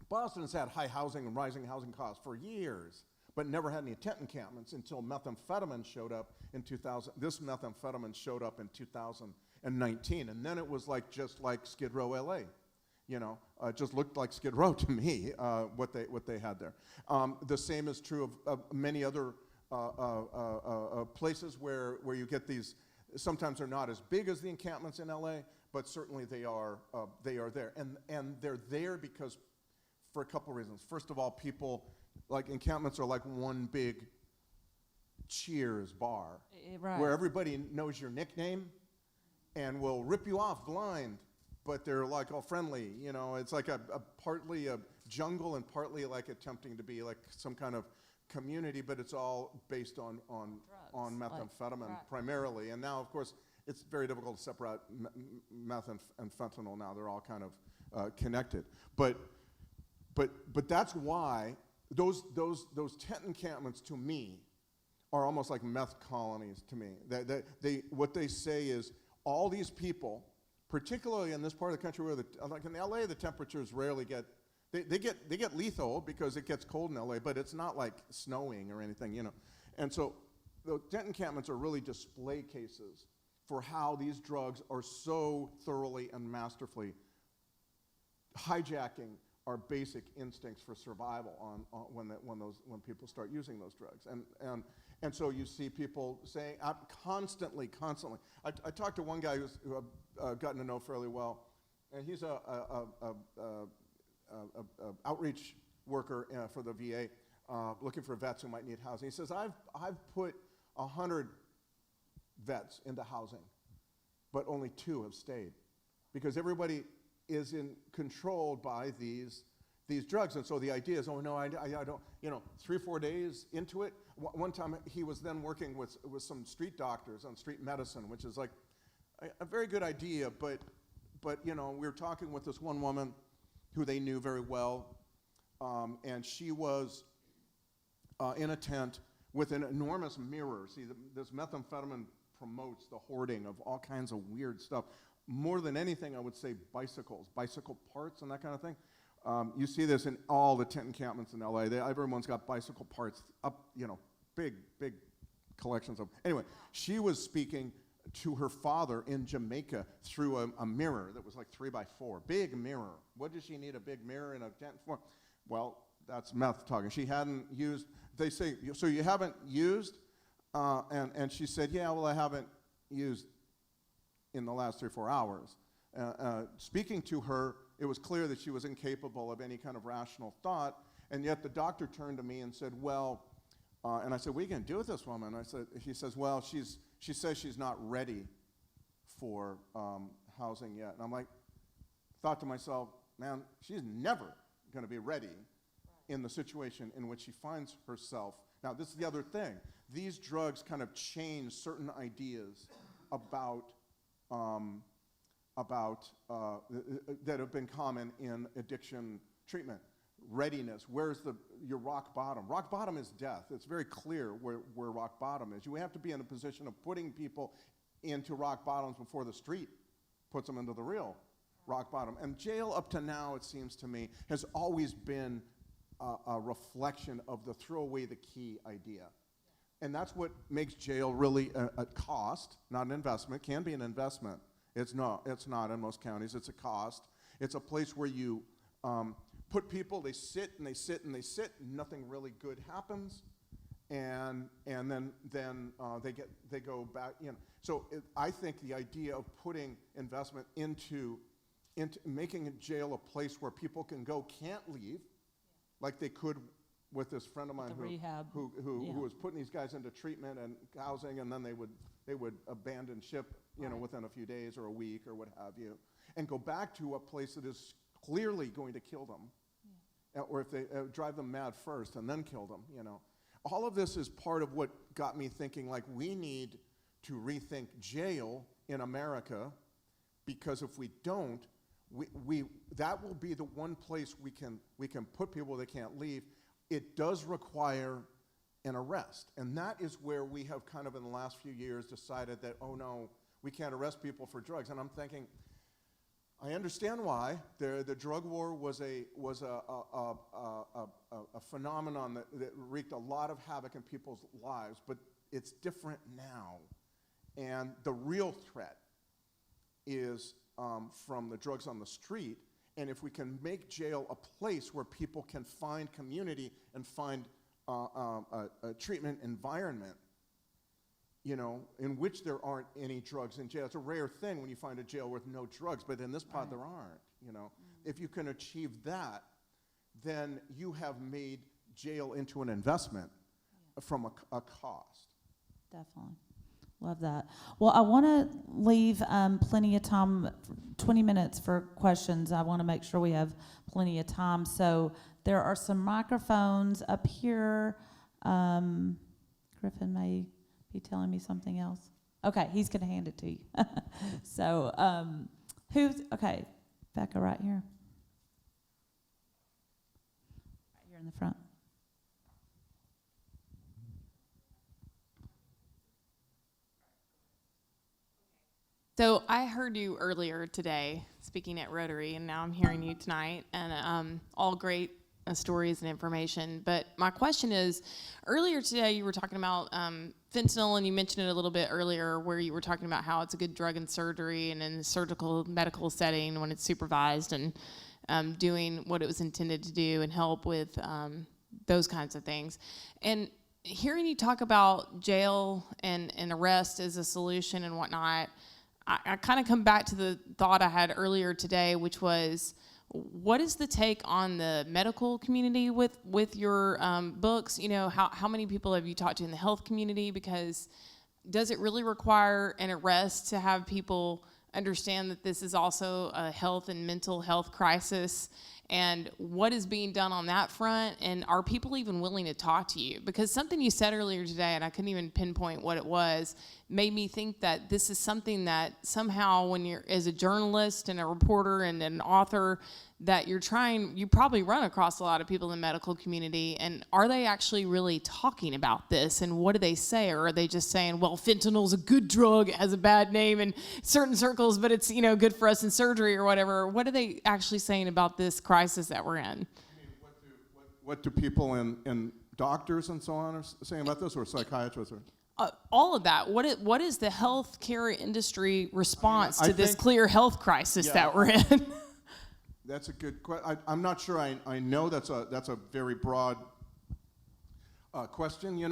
Boston has had high housing and rising housing costs for years, but never had any tent encampments until methamphetamine showed up in 2000. This methamphetamine showed up in 2019, and then it was just like Skid Row, LA. It just looked like Skid Row to me, what they had there. The same is true of many other places where you get these. Sometimes they're not as big as the encampments in LA, but certainly they are there, and they're there because for a couple reasons. First of all, people encampments are like one big Cheers bar,
right,
where everybody knows your nickname and will rip you off blind, but they're all friendly. It's like a partly a jungle and partly attempting to be some kind of community, but it's all based on methamphetamine primarily. And now, of course, it's very difficult to separate meth and fentanyl now. They're all kind of connected. But that's why those tent encampments to me are almost like meth colonies to me. What they say is all these people, particularly in this part of the country where, like in LA, the temperatures rarely get, they get lethal because it gets cold in LA, but it's not like snowing or anything, you know. And so the tent encampments are really display cases for how these drugs are so thoroughly and masterfully hijacking our basic instincts for survival when people start using those drugs. And so you see people saying constantly. I talked to one guy who I've gotten to know fairly well, and he's a outreach worker for the VA, looking for vets who might need housing. He says, I've put 100 vets into housing, but only 2 have stayed, because everybody is controlled by these drugs. And so the idea is, oh no, I don't, 3 or 4 days into it. One time he was then working with some street doctors on street medicine, which is like a very good idea, but we were talking with this one woman who they knew very well, and she was in a tent with an enormous mirror. See, this methamphetamine promotes the hoarding of all kinds of weird stuff. More than anything, I would say bicycle parts and that kind of thing. You see this in all the tent encampments in LA. Everyone's got bicycle parts up, big collections of. Anyway, she was speaking to her father in Jamaica through a mirror that was like 3 by 4, big mirror. What does she need a big mirror in a tent for? Well, that's meth talking. She hadn't used. They say, so you haven't used? And she said, yeah, well, I haven't used in the last 3 or 4 hours. Speaking to her, it was clear that she was incapable of any kind of rational thought, and yet the doctor turned to me and said, well, and I said, what are you going to do with this woman? He says, well, she says she's not ready for housing yet. And I'm like, thought to myself, man, she's never going to be ready in the situation in which she finds herself. Now, this is the other thing. These drugs kind of change certain ideas about that have been common in addiction treatment. Readiness, where's your rock bottom? Rock bottom is death. It's very clear where rock bottom is. You have to be in a position of putting people into rock bottoms before the street puts them into the real rock bottom. And jail, up to now, it seems to me, has always been a reflection of the throw away the key idea. And that's what makes jail really a cost, not an investment. It can be an investment. It's not in most counties. It's a cost. It's a place where you put people, they sit and they sit and they sit, and nothing really good happens, and then they go back. So I think the idea of putting investment into making a jail a place where people can go, can't leave, like they could with this friend of mine who was putting these guys into treatment and housing, and then they would abandon ship, within a few days or a week or what have you, and go back to a place that is clearly going to kill them, or if they drive them mad first and then kill them. All of this is part of what got me thinking, like, we need to rethink jail in America, because if we don't, that will be the one place we can put people that can't leave. It does require an arrest, and that is where we have kind of in the last few years decided that, oh no, we can't arrest people for drugs. And I'm thinking, I understand why. The drug war was a phenomenon that wreaked a lot of havoc in people's lives, but it's different now. And the real threat is from the drugs on the street. And if we can make jail a place where people can find community and find a treatment environment, in which there aren't any drugs in jail. It's a rare thing when you find a jail with no drugs, but in this pod there aren't, If you can achieve that, then you have made jail into an investment from a cost.
Definitely. Love that. Well, I want to leave plenty of time, 20 minutes for questions. I want to make sure we have plenty of time. So there are some microphones up here. Griffin may be telling me something else. Okay, he's going to hand it to you. So okay, Becca right here. Right here in the front.
So I heard you earlier today speaking at Rotary, and now I'm hearing you tonight, and all great stories and information. But my question is, earlier today you were talking about fentanyl, and you mentioned it a little bit earlier, where you were talking about how it's a good drug in surgery and in a surgical medical setting when it's supervised and doing what it was intended to do and help with those kinds of things. And hearing you talk about jail and arrest as a solution and whatnot, I kind of come back to the thought I had earlier today, which was, what is the take on the medical community with your books? You know, how many people have you talked to in the health community? Because does it really require an arrest to have people understand that this is also a health and mental health crisis? And what is being done on that front? And are people even willing to talk to you? Because something you said earlier today, and I couldn't even pinpoint what it was, made me think that this is something that somehow, when you're as a journalist and a reporter and an author, that you probably run across a lot of people in the medical community. And are they actually really talking about this? And what do they say? Or are they just saying, well, fentanyl's a good drug, it has a bad name in certain circles, but it's, good for us in surgery or whatever? What are they actually saying about this crisis that we're in?
I mean, what do people in doctors and so on are saying about this, or psychiatrists? Or?
All of that. What is the healthcare industry response to this clear health crisis that we're in?
That's a good question. I'm not sure I know that's a very broad question,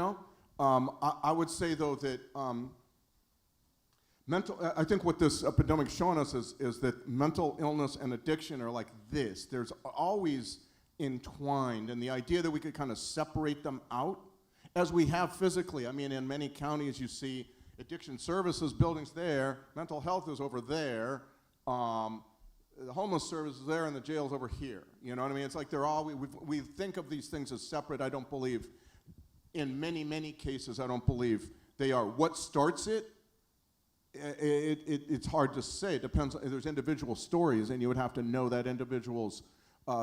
I would say, though, that I think what this epidemic is showing us is that mental illness and addiction are like this. There's always entwined, and the idea that we could kind of separate them out, as we have physically. I mean, in many counties you see addiction services buildings there, mental health is over there, the homeless service is there, and the jail's over here. You know what I mean? It's like they're all, we think of these things as separate. I don't believe, in many, many cases, I don't believe they are. What starts it? It's hard to say. It depends. There's individual stories, and you would have to know that individual's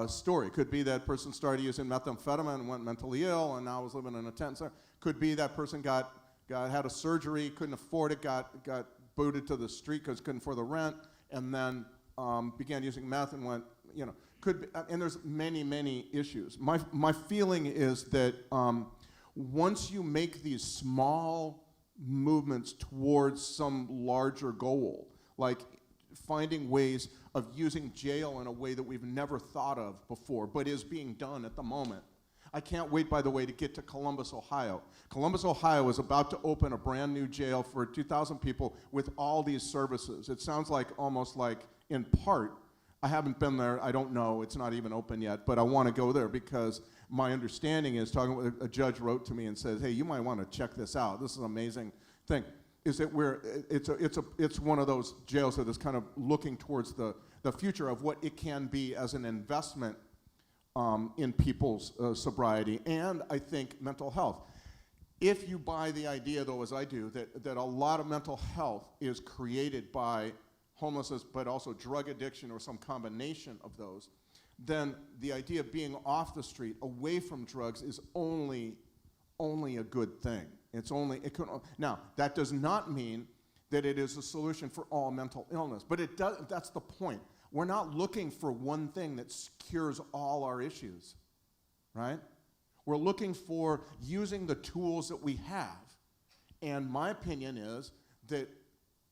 story. It could be that person started using methamphetamine and went mentally ill, and now is living in a tent. Could be that person had a surgery, couldn't afford it, got booted to the street because couldn't afford the rent, and then began using meth and went, could be, and there's many, many issues. My feeling is that once you make these small movements towards some larger goal, like finding ways of using jail in a way that we've never thought of before, but is being done at the moment. I can't wait, by the way, to get to Columbus, Ohio. Columbus, Ohio is about to open a brand new jail for 2,000 people with all these services. It sounds like almost like, in part, I haven't been there, I don't know, it's not even open yet, but I want to go there because my understanding is, talking with a judge wrote to me and said, hey, you might want to check this out. This is an amazing thing. Is that it's one of those jails that is kind of looking towards the future of what it can be as an investment in people's sobriety and, I think, mental health. If you buy the idea, though, as I do, that a lot of mental health is created by homelessness, but also drug addiction or some combination of those, then the idea of being off the street, away from drugs, is only a good thing. Now, that does not mean that it is a solution for all mental illness, but it does. That's the point. We're not looking for one thing that cures all our issues, right? We're looking for using the tools that we have. And my opinion is that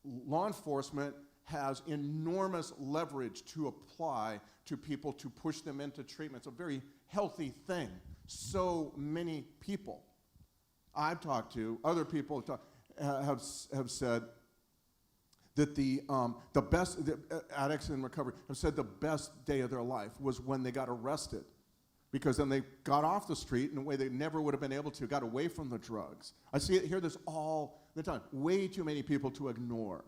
law enforcement has enormous leverage to apply to people to push them into treatment. It's a very healthy thing. So many people I've talked to, other people have said that the addicts in recovery have said the best day of their life was when they got arrested, because then they got off the street in a way they never would have been able to, got away from the drugs. I hear this all the time. Way too many people to ignore.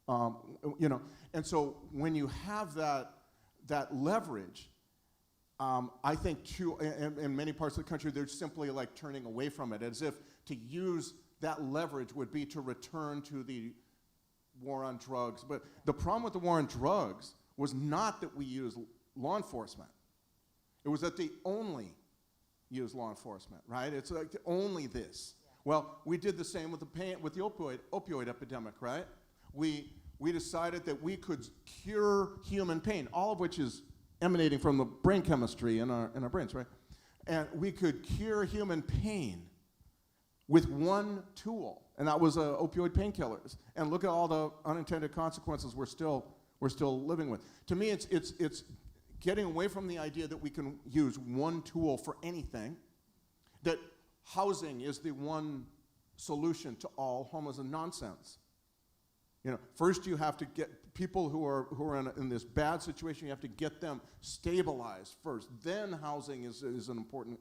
And so when you have that leverage, I think in many parts of the country, they're simply like turning away from it, as if to use that leverage would be to return to the war on drugs. But the problem with the war on drugs was not that we used law enforcement. It was that they only used law enforcement, right? It's like only this. Yeah. Well, we did the same with the opioid epidemic, right? We we decided that we could cure human pain, all of which is emanating from the brain chemistry in our brains, right? And we could cure human pain with one tool, and that was opioid painkillers. And look at all the unintended consequences we're still living with. To me, it's getting away from the idea that we can use one tool for anything, that housing is the one solution to all homelessness nonsense. First you have to get people who are in this bad situation, you have to get them stabilized first. Then housing is an important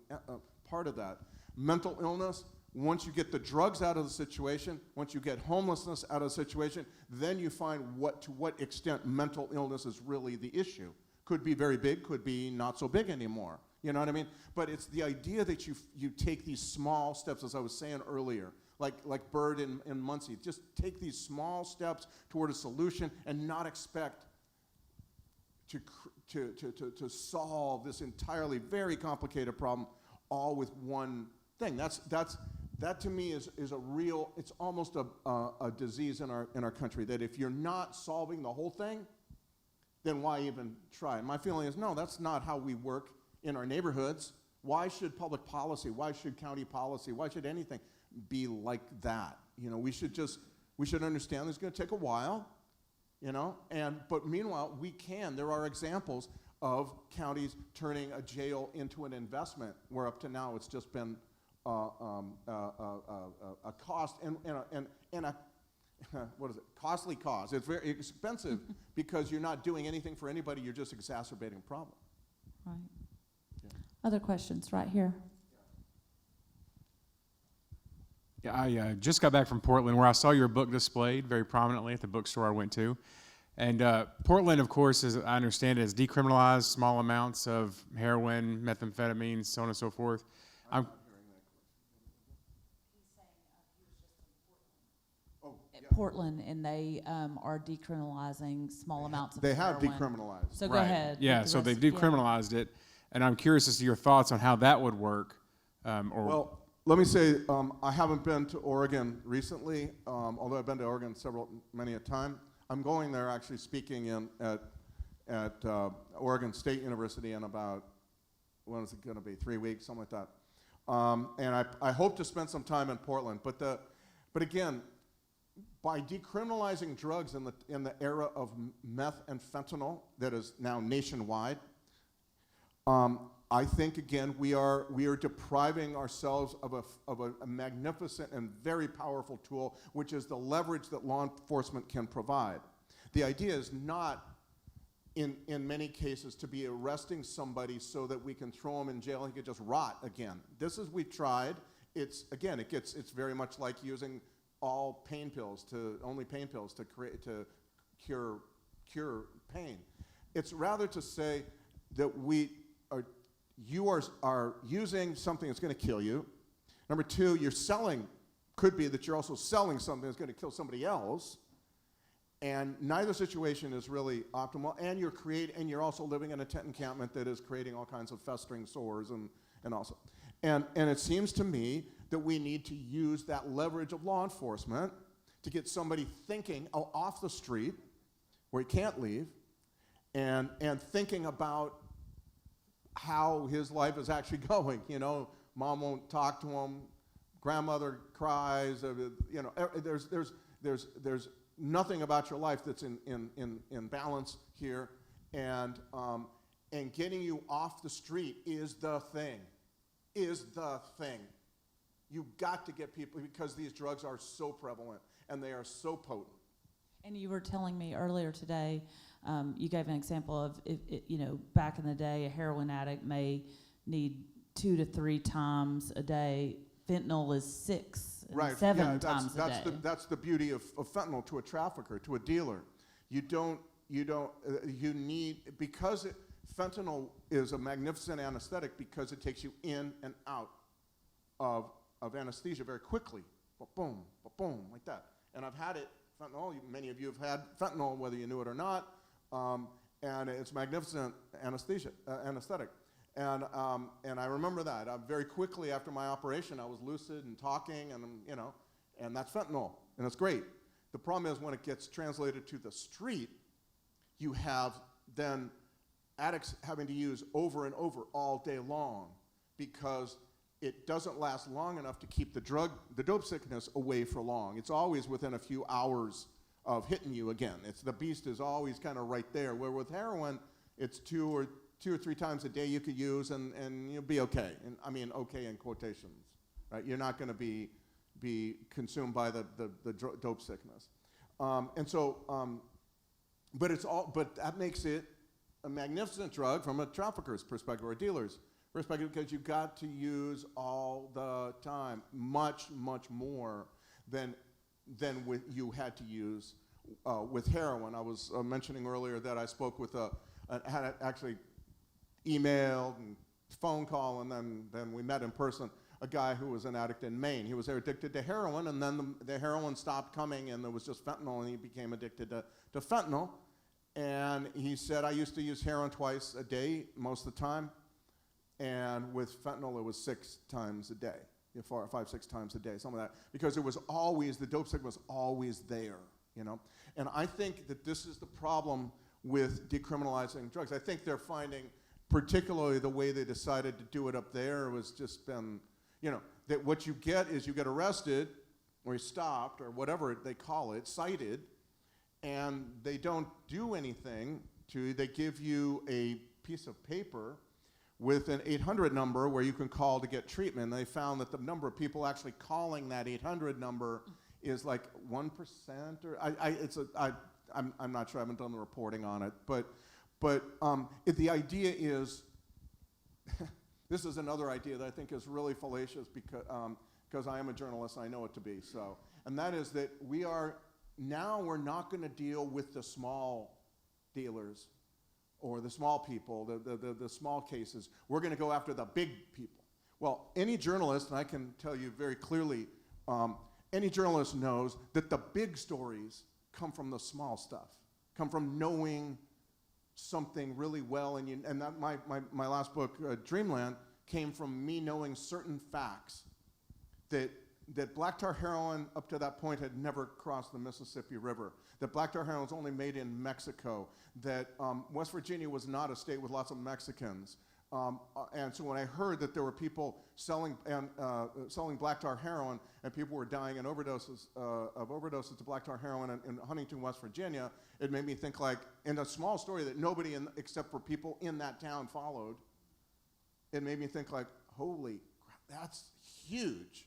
part of that. Mental illness, once you get the drugs out of the situation, once you get homelessness out of the situation, then you find to what extent mental illness is really the issue. Could be very big, could be not so big anymore. You know what I mean? But it's the idea that you take these small steps, as I was saying earlier, like Bird and Muncie. Just take these small steps toward a solution and not expect to solve this entirely very complicated problem all with one thing. That to me is a real, it's almost a disease in our country, that if you're not solving the whole thing, then why even try? And my feeling is, no, that's not how we work in our neighborhoods. Why should public policy, why should county policy, why should anything be like that? We should understand it's going to take a while, but meanwhile, there are examples of counties turning a jail into an investment, where up to now it's just been a cost and a costly cause. It's very expensive because you're not doing anything for anybody, you're just exacerbating a problem.
Right. Yeah. Other questions right here?
Yeah, I just got back from Portland, where I saw your book displayed very prominently at the bookstore I went to. And Portland, of course, as I understand it, has decriminalized small amounts of heroin, methamphetamine, so on and so forth. I'm
Portland, and they are decriminalizing small amounts of
heroin. They have
decriminalized. So
right.
Go ahead.
Yeah, so they've decriminalized it, and I'm curious as to your thoughts on how that would work.
Well, let me say, I haven't been to Oregon recently, although I've been to Oregon many a time. I'm going there actually speaking at Oregon State University in about, when is it going to be, 3 weeks, something like that. And I hope to spend some time in Portland. But again, by decriminalizing drugs in the era of meth and fentanyl that is now nationwide, I think again we are depriving ourselves of a magnificent and very powerful tool, which is the leverage that law enforcement can provide. The idea is not, in many cases, to be arresting somebody so that we can throw them in jail and he could just rot again. We've tried. It's very much like using only pain pills to cure pain. It's rather to say that you are using something that's going to kill you. Number two, could be that you're also selling something that's going to kill somebody else. And neither situation is really optimal. And you're also living in a tent encampment that is creating all kinds of festering sores and it seems to me that we need to use that leverage of law enforcement to get somebody thinking off the street where he can't leave and thinking about how his life is actually going. Mom won't talk to him, grandmother cries, there's nothing about your life that's in balance here, and getting you off the street is the thing. You've got to get people, because these drugs are so prevalent and they are so potent.
And you were telling me earlier today, you gave an example of, back in the day, a heroin addict may need 2 to 3 times a day. Fentanyl is 6 and 7 times a day.
That's the beauty of fentanyl to a trafficker, to a dealer. Fentanyl is a magnificent anesthetic because it takes you in and out of anesthesia very quickly. Boom, boom, like that. And I've had it, fentanyl, many of you have had fentanyl, whether you knew it or not, and it's magnificent anesthetic. And I remember that. Very quickly after my operation, I was lucid and talking, and that's fentanyl, and it's great. The problem is when it gets translated to the street, you have then addicts having to use over and over all day long because it doesn't last long enough to keep the dope sickness away for long. It's always within a few hours of hitting you again. The beast is always kind of right there. Where with heroin, it's two or three times a day you could use and you'll be okay. And I mean okay in quotations, right? You're not going to be consumed by the dope sickness. But that makes it a magnificent drug from a trafficker's perspective or a dealer's perspective because you got to use all the time, much more than you had to use with heroin. I was mentioning earlier that I spoke with had actually emailed and phone call, and then we met in person, a guy who was an addict in Maine. He was addicted to heroin, and then the heroin stopped coming, and there was just fentanyl, and he became addicted to fentanyl. And he said, I used to use heroin twice a day most of the time, and with fentanyl it was 6 times a day, 5, 6 times a day, something like that, because it was always, the dope sickness was always there, you know? And I think that this is the problem with decriminalizing drugs. I think they're finding, particularly the way they decided to do it up there was just been, you know, that what you get is you get arrested or stopped or whatever they call it, cited, and they don't do anything they give you a piece of paper with an 800 number where you can call to get treatment. And they found that the number of people actually calling that 800 number is like 1%, or I'm not sure, I haven't done the reporting on it, but the idea is, this is another idea that I think is really fallacious because I am a journalist and I know it to be so, and that is that we're not going to deal with the small dealers or the small people, the small cases. We're going to go after the big people. Well, any journalist, and I can tell you very clearly, any journalist knows that the big stories come from the small stuff, come from knowing something really well. And that my last book, Dreamland, came from me knowing certain facts that black tar heroin up to that point had never crossed the Mississippi River, that black tar heroin was only made in Mexico, that West Virginia was not a state with lots of Mexicans. And so when I heard that there were people selling black tar heroin and people were dying of overdoses to black tar heroin in Huntington, West Virginia, it made me think, like, in a small story that nobody except for people in that town followed, it made me think, like, holy crap, that's huge.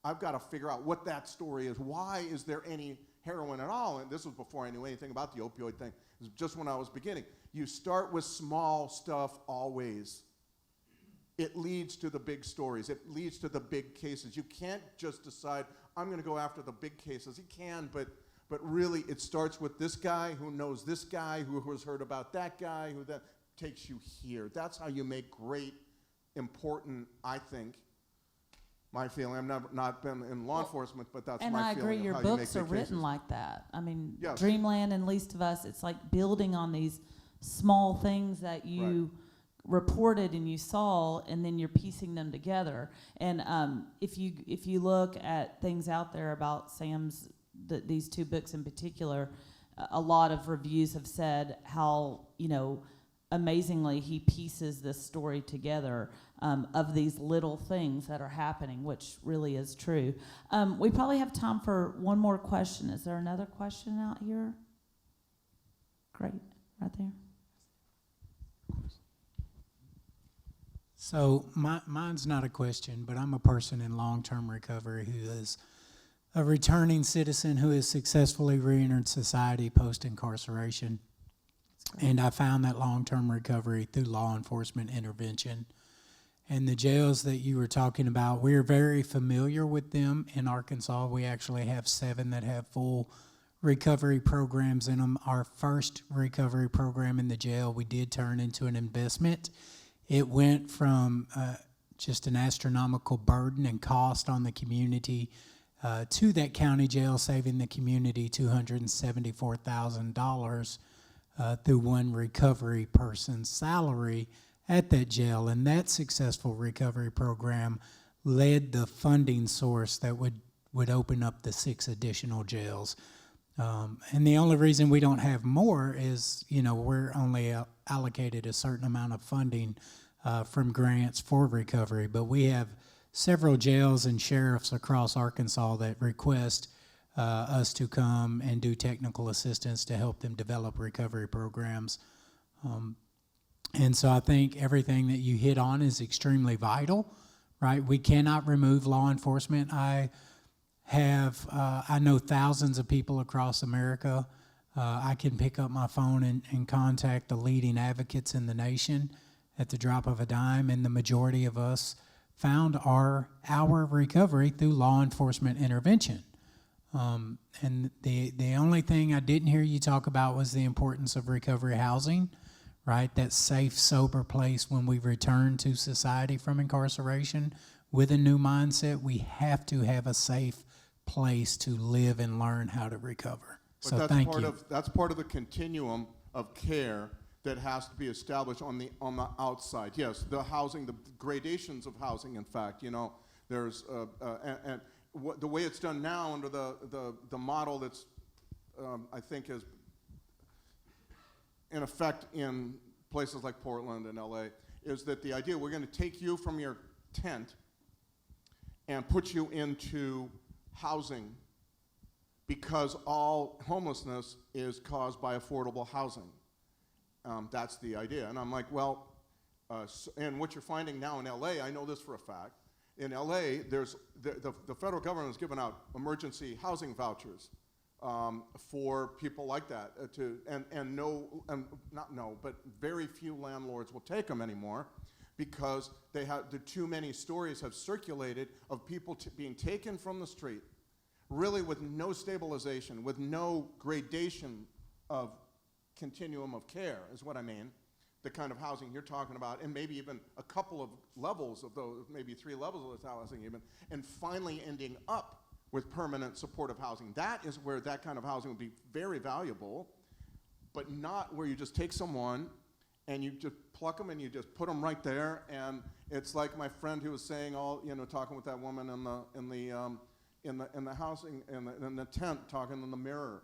I've got to figure out what that story is. Why is there any heroin at all? And this was before I knew anything about the opioid thing. It was just when I was beginning. You start with small stuff always. It leads to the big stories. It leads to the big cases. You can't just decide, I'm going to go after the big cases. You can, but really it starts with this guy who knows this guy, who has heard about that guy, who then takes you here. That's how you make great, important, I think, my feeling. I've not been in law enforcement, but that's
and
my
I
feeling.
agree, your
of how
books
you
are
make big
written
cases.
like that. I mean,
Yes.
Dreamland and Least of Us, it's like building on these small things that you reported and you saw, and then you're piecing them together. And if you look at things out there about Sam's, these 2 books in particular, a lot of reviews have said how, you know, amazingly he pieces this story together of these little things that are happening, which really is true. We probably have time for one more question. Is there another question out here? Great, right there.
So mine's not a question, but I'm a person in long-term recovery who is a returning citizen who has successfully re-entered society post-incarceration. And I found that long-term recovery through law enforcement intervention. And the jails that you were talking about, we're very familiar with them in Arkansas. We actually have 7 that have full recovery programs in them. Our first recovery program in the jail we did turn into an investment. It went from just an astronomical burden and cost on the community to that county jail, saving the community $274,000 through one recovery person's salary at that jail. And that successful recovery program led the funding source that would open up the 6 additional jails. And the only reason we don't have more is, we're only allocated a certain amount of funding from grants for recovery. But we have several jails and sheriffs across Arkansas that request us to come and do technical assistance to help them develop recovery programs. And so I think everything that you hit on is extremely vital, right? We cannot remove law enforcement. I know thousands of people across America. I can pick up my phone and contact the leading advocates in the nation at the drop of a dime, and the majority of us found our recovery through law enforcement intervention. And the only thing I didn't hear you talk about was the importance of recovery housing, right? That safe, sober place when we return to society from incarceration with a new mindset. We have to have a safe place to live and learn how to recover.
But
So
that's
thank
part
you.
that's part of the continuum of care that has to be established on the outside. Yes, the housing, the gradations of housing. In fact, there's the way it's done now under the model that's I think is in effect in places like Portland and LA, is that the idea we're going to take you from your tent and put you into housing because all homelessness is caused by affordable housing. That's the idea. And I'm like, well, and what you're finding now in LA, I know this for a fact, in LA, there's the federal government has given out emergency housing vouchers for people like that but very few landlords will take them anymore because too many stories have circulated of people being taken from the street, really with no stabilization, with no gradation of continuum of care, is what I mean, the kind of housing you're talking about, and maybe even a couple of levels of those, maybe 3 levels of this housing even, and finally ending up with permanent supportive housing. That is where that kind of housing would be very valuable, but not where you just take someone and you just pluck them and you just put them right there. And it's like my friend who was saying, talking with that woman in the housing in the tent, talking in the mirror.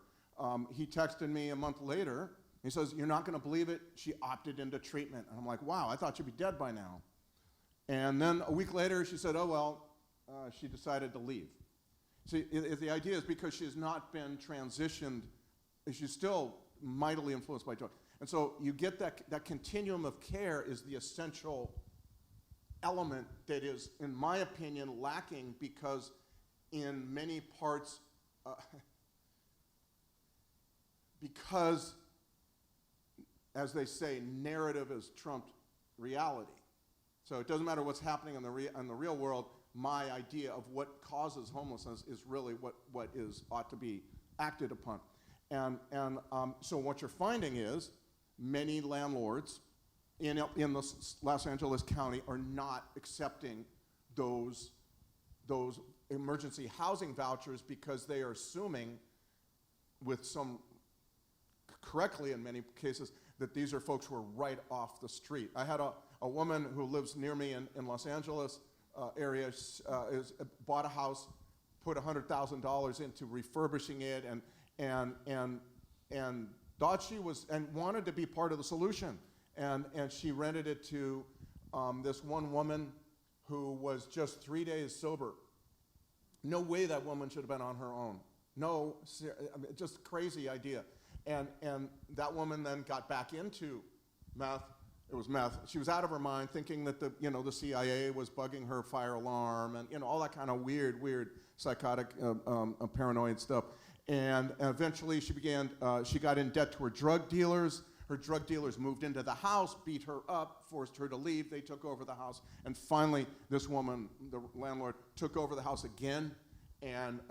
He texted me a month later. He says, "You're not going to believe it. She opted into treatment." And I'm like, "Wow, I thought she'd be dead by now." And then a week later, she said, "Oh well, she decided to leave." See, the idea is because she has not been transitioned, she's still mightily influenced by drug. And so you get that continuum of care is the essential element that is, in my opinion, lacking because in many parts, because, as they say, narrative has trumped reality. So it doesn't matter what's happening in the real world. My idea of what causes homelessness is really what ought to be acted upon. And so what you're finding is many landlords in the Los Angeles County are not accepting those emergency housing vouchers because they are assuming, with some correctly in many cases, that these are folks who are right off the street. I had a woman who lives near me in Los Angeles area, bought a house, put $100,000 into refurbishing it, and thought she was, and wanted to be part of the solution. And she rented it to this one woman who was just 3 days sober. No way that woman should have been on her own. No, just crazy idea. And that woman then got back into meth. It was meth. She was out of her mind, thinking that the CIA was bugging her fire alarm and all that kind of weird psychotic paranoid stuff. And eventually she got in debt to her drug dealers. Her drug dealers moved into the house, beat her up, forced her to leave. They took over the house, and finally this woman, the landlord, took over the house again. And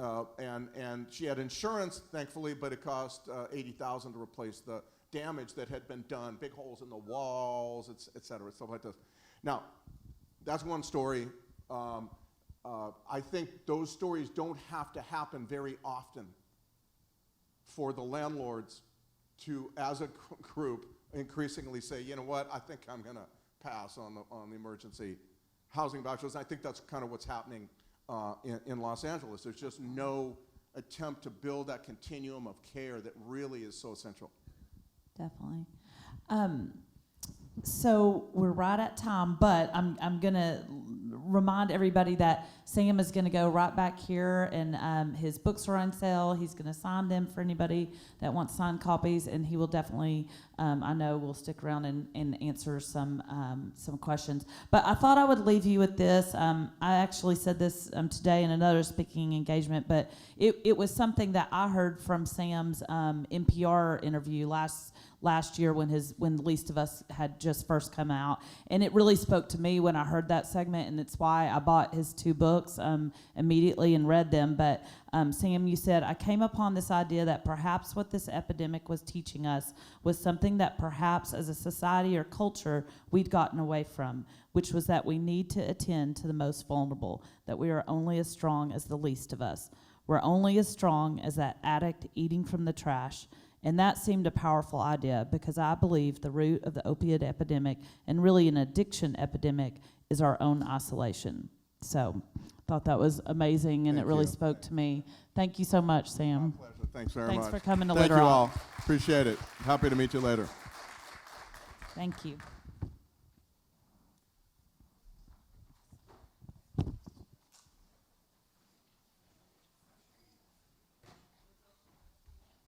she had insurance, thankfully, but it cost $80,000 to replace the damage that had been done, big holes in the walls, et cetera, stuff like this. Now, that's one story. I think those stories don't have to happen very often for the landlords to, as a group, increasingly say, you know what, I think I'm going to pass on the emergency housing vouchers. And I think that's kind of what's happening in Los Angeles. There's just no attempt to build that continuum of care that really is so essential.
Definitely. So we're right at time, but I'm going to remind everybody that Sam is going to go right back here, and his books are on sale. He's going to sign them for anybody that wants signed copies, and he will definitely, I know, will stick around and answer some questions. But I thought I would leave you with this. I actually said this today in another speaking engagement, but it was something that I heard from Sam's NPR interview last year when The Least of Us had just first come out, and it really spoke to me when I heard that segment, and it's why I bought his 2 books immediately and read them. But Sam, you said, I came upon this idea that perhaps what this epidemic was teaching us was something that perhaps as a society or culture we'd gotten away from, which was that we need to attend to the most vulnerable, that we are only as strong as the least of us. We're only as strong as that addict eating from the trash. And that seemed a powerful idea, because I believe the root of the opiate epidemic, and really an addiction epidemic, is our own isolation. So I thought that was amazing, and
Thank
it really
you.
spoke to me. Thank you so much, Sam.
My pleasure. Thanks very much.
Thanks for coming to
Thank
Little
you
Rock.
all. Appreciate it. Happy to meet you later.
Thank you.